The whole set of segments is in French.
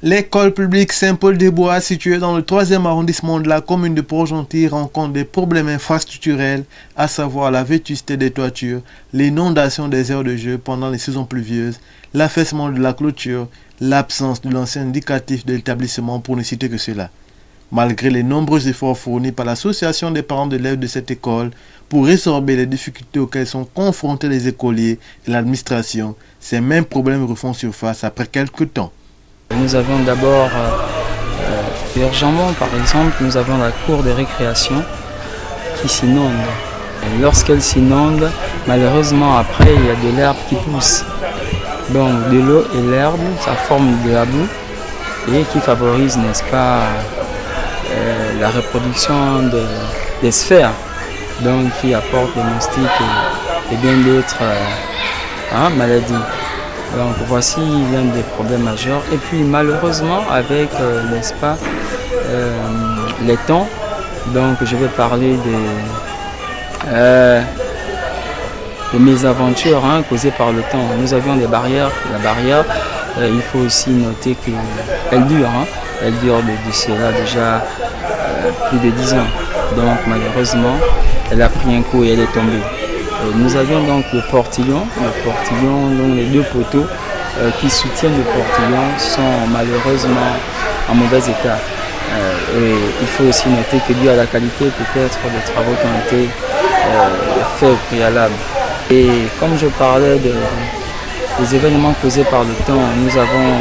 L'école publique Saint-Paul-des-Bois, située dans le 3e arrondissement de la commune de Port-Gentil, rencontre des problèmes infrastructurels, à savoir la vétusté des toitures, l'inondation des aires de jeu pendant les saisons pluvieuses, l'affaissement de la clôture, l'absence de l'ancien indicatif de l'établissement pour ne citer que cela. Malgré les nombreux efforts fournis par l'association des parents d'élèves de cette école pour résorber les difficultés auxquelles sont confrontés les écoliers et l'administration, ces mêmes problèmes refont surface après quelques temps. Nous avions d'abord, urgemment par exemple, nous avons la cour de récréation qui s'inonde. Lorsqu'elle s'inonde, malheureusement après il y a de l'herbe qui pousse. Donc de l'eau et l'herbe, ça forme de la boue et qui favorise, n'est-ce pas, la reproduction des sphères, donc qui apportent des moustiques et bien d'autres maladies. Donc voici l'un des problèmes majeurs. Et puis malheureusement avec, n'est-ce pas, les temps, donc je vais parler des mésaventures causées par le temps. Nous avions des barrières. La barrière, il faut aussi noter qu'elle dure. Elle dure de cela déjà plus de 10 ans. Donc malheureusement, elle a pris un coup et elle est tombée. Nous avions donc le portillon, dont les deux poteaux qui soutiennent le portillon sont malheureusement en mauvais état. Et il faut aussi noter que dû à la qualité peut-être des travaux qui ont été faits au préalable. Et comme je parlais des événements causés par le temps, nous avons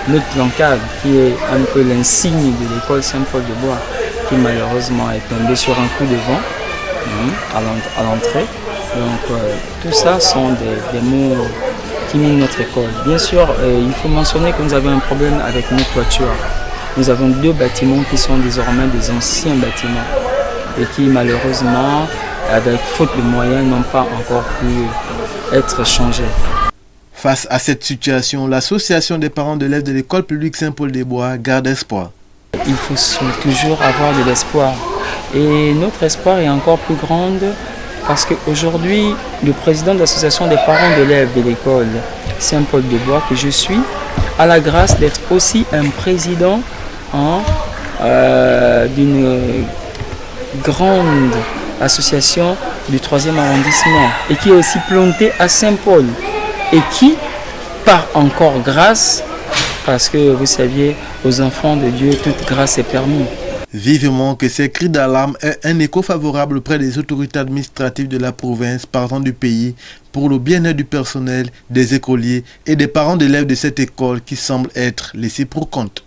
notre plan-cadre qui est un peu l'insigne de l'école Saint-Paul-des-Bois qui malheureusement est tombé sur un coup de vent à l'entrée. Donc tout ça sont des mots qui minent notre école. Bien sûr, il faut mentionner que nous avons un problème avec nos toitures. Nous avons 2 bâtiments qui sont désormais des anciens bâtiments et qui malheureusement, avec faute de moyens, n'ont pas encore pu être changés. Face à cette situation, l'association des parents d'élèves de l'école publique Saint-Paul-des-Bois garde espoir. Il faut toujours avoir de l'espoir. Et notre espoir est encore plus grand parce qu'aujourd'hui, le président de l'association des parents d'élèves de l'école Saint-Paul-des-Bois, que je suis, a la grâce d'être aussi un président d'une grande association du 3e arrondissement et qui est aussi plantée à Saint-Paul et qui, par encore grâce, parce que vous saviez, aux enfants de Dieu, toute grâce est permise. Vivement que ces cris d'alarme aient un écho favorable auprès des autorités administratives de la province, partant du pays, pour le bien-être du personnel, des écoliers et des parents d'élèves de cette école qui semblent être laissés pour compte.